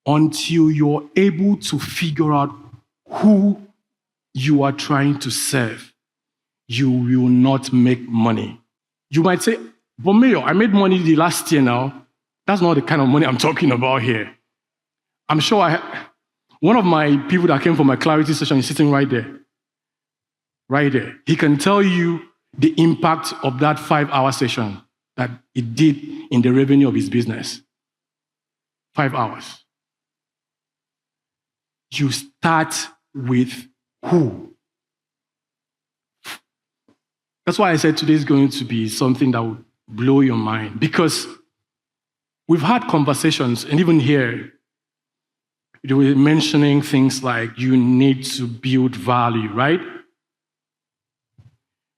until you're able to figure out who you are trying to serve, you will not make money. You might say, but Mayor, I made money the last year now. That's not the kind of money I'm talking about here. I'm sure one of my people that came for my clarity session is sitting right there. Right there. He can tell you the impact of that 5-hour session that it did in the revenue of his business. 5 hours. You start with who? That's why I said today is going to be something that will blow your mind, because we've had conversations, and even here, they were mentioning things like you need to build value, right?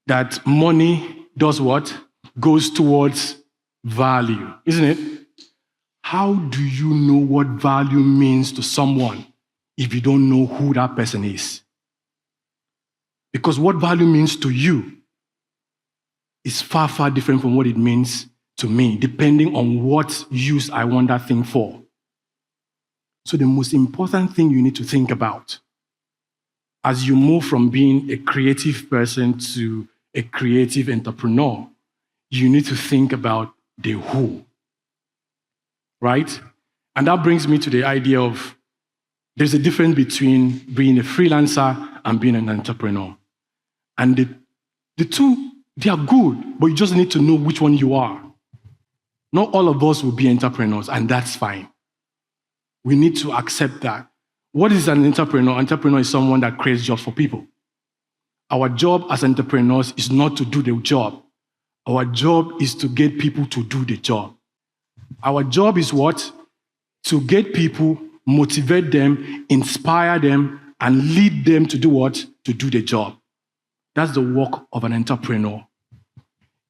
That money does what? Goes towards value, isn't it? How do you know what value means to someone if you don't know who that person is? Because what value means to you is far, far different from what it means to me, depending on what use I want that thing for. So the most important thing you need to think about as you move from being a creative person to a creative entrepreneur, you need to think about the who, right? And that brings me to the idea of there's a difference between being a freelancer and being an entrepreneur. And the two, they are good, but you just need to know which one you are. Not all of us will be entrepreneurs, and that's fine. We need to accept that. What is an entrepreneur? Entrepreneur is someone that creates jobs for people. Our job as entrepreneurs is not to do the job. Our job is to get people to do the job. Our job is what? To get people, motivate them, inspire them, and lead them to do what? To do the job. That's the work of an entrepreneur.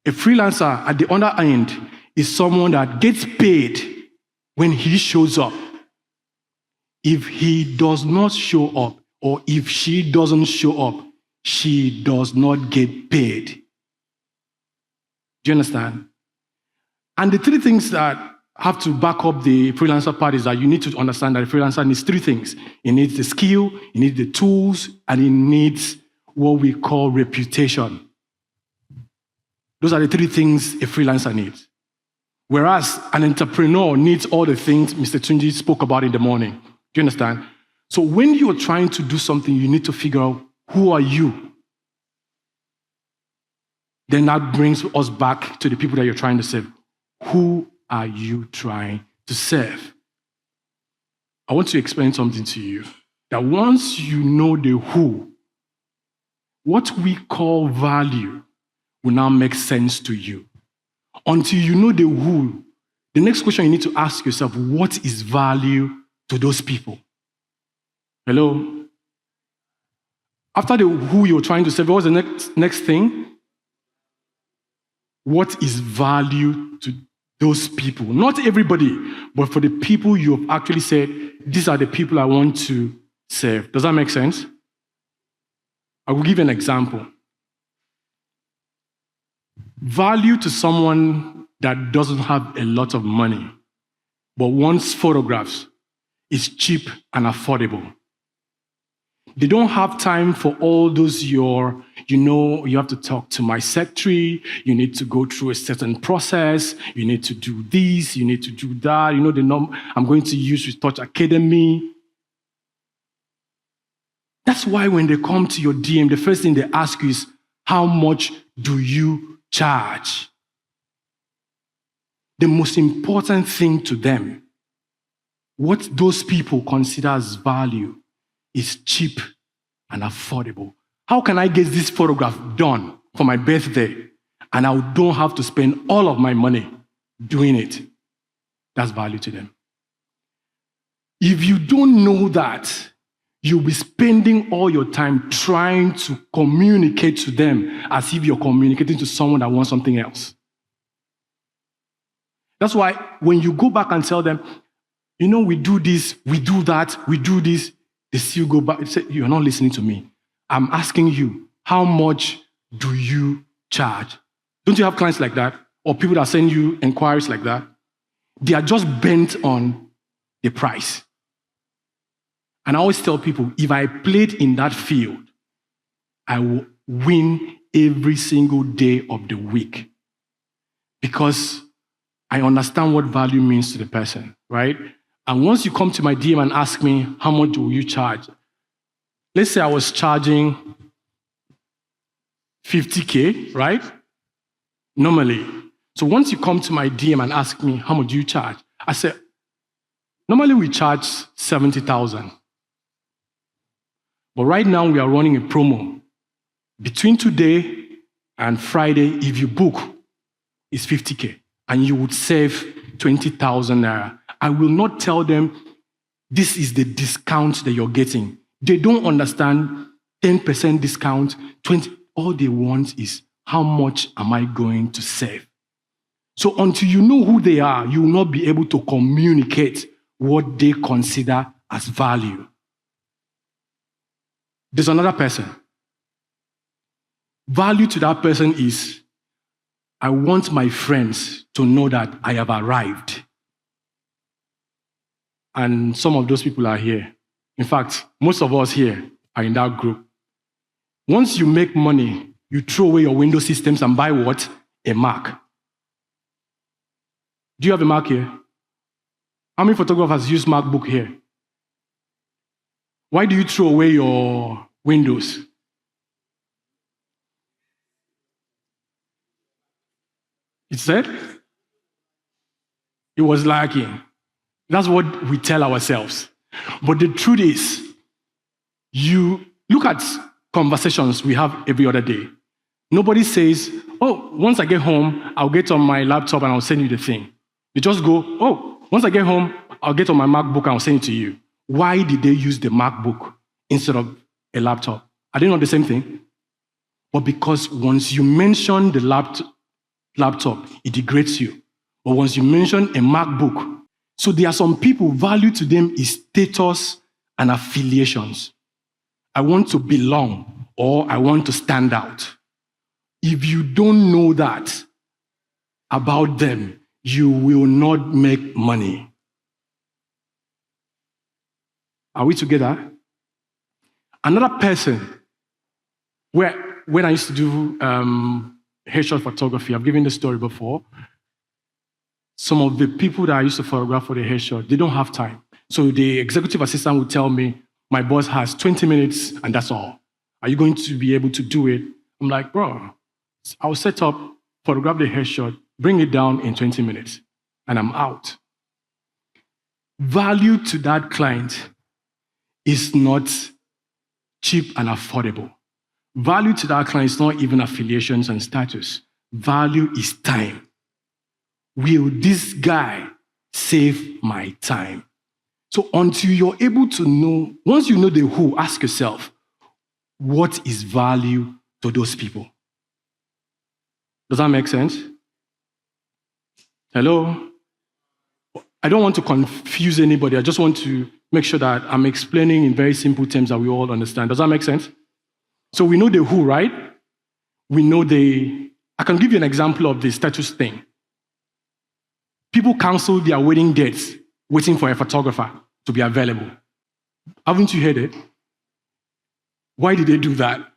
A freelancer at the other end is someone that gets paid when he shows up. If he does not show up, or if she doesn't show up, she does not get paid. Do you understand? And the three things that have to back up the freelancer part is that you need to understand that the freelancer needs three things. It needs the skill, it needs the tools, and it needs what we call reputation. Those are the three things a freelancer needs. Whereas an entrepreneur needs all the things Mr. Tunji spoke about in the morning. Do you understand? So when you're trying to do something, you need to figure out who are you. Then that brings us back to the people that you're trying to serve. Who are you trying to serve? I want to explain something to you. That once you know the who, what we call value will now make sense to you. Until you know the who, the next question you need to ask yourself, what is value to those people? Hello? After the who you're trying to serve, what's the next thing? What is value to those people? Not everybody, but for the people you have actually said, these are the people I want to serve. Does that make sense? I will give you an example. Value to someone that doesn't have a lot of money, but wants photographs, is cheap and affordable. They don't have time for all those you have to talk to my secretary, you need to go through a certain process, you need to do this, you need to do that, the number I'm going to use Retouch Academy. That's why when they come to your DM, the first thing they ask you is, how much do you charge? The most important thing to them, what those people consider as value, is cheap and affordable. How can I get this photograph done for my birthday and I don't have to spend all of my money doing it? That's value to them. If you don't know that, you'll be spending all your time trying to communicate to them as if you're communicating to someone that wants something else. That's why when you go back and tell them, we do this, we do that, we do this, they still go back and say, you're not listening to me. I'm asking you, how much do you charge? Don't you have clients like that? Or people that send you inquiries like that? They are just bent on the price. And I always tell people, if I played in that field, I will win every single day of the week. Because I understand what value means to the person, right? And once you come to my DM and ask me, how much do you charge? Let's say I was charging 50K, right? Normally. So once you come to my DM and ask me, how much do you charge? I say, normally we charge 70,000. But right now we are running a promo. Between today and Friday, if you book, it's 50K. And you would save 20,000 naira. I will not tell them this is the discount that you're getting. They don't understand 10% discount, 20. All they want is how much am I going to save? So until you know who they are, you will not be able to communicate what they consider as value. There's another person. Value to that person is, I want my friends to know that I have arrived. And some of those people are here. In fact, most of us here are in that group. Once you make money, you throw away your Windows systems and buy what? A Mac. Do you have a Mac here? How many photographers use MacBook here? Why do you throw away your Windows? It said it was lacking. That's what we tell ourselves. But the truth is, you look at conversations we have every other day. Nobody says, oh, once I get home, I'll get on my laptop and I'll send you the thing. They just go, oh, once I get home, I'll get on my MacBook and I'll send it to you. Why did they use the MacBook instead of a laptop? Are they not the same thing? But because once you mention the laptop, it degrades you. But once you mention a MacBook, so there are some people, value to them is status and affiliations. I want to belong or I want to stand out. If you don't know that about them, you will not make money. Are we together? Another person, when I used to do headshot photography, I've given the story before. Some of the people that I used to photograph for the headshot, they don't have time. So the executive assistant would tell me, my boss has 20 minutes and that's all. Are you going to be able to do it? I'm like, bro, I'll set up, photograph the headshot, bring it down in 20 minutes, and I'm out. Value to that client is not cheap and affordable. Value to that client is not even affiliations and status. Value is time. Will this guy save my time? So until you're able to know, once you know the who, ask yourself, what is value to those people? Does that make sense? Hello? I don't want to confuse anybody. I just want to make sure that I'm explaining in very simple terms that we all understand. Does that make sense? So we know the who, right? We know I can give you an example of the status thing. People cancel their wedding dates waiting for a photographer to be available. Haven't you heard it? Why did they do that?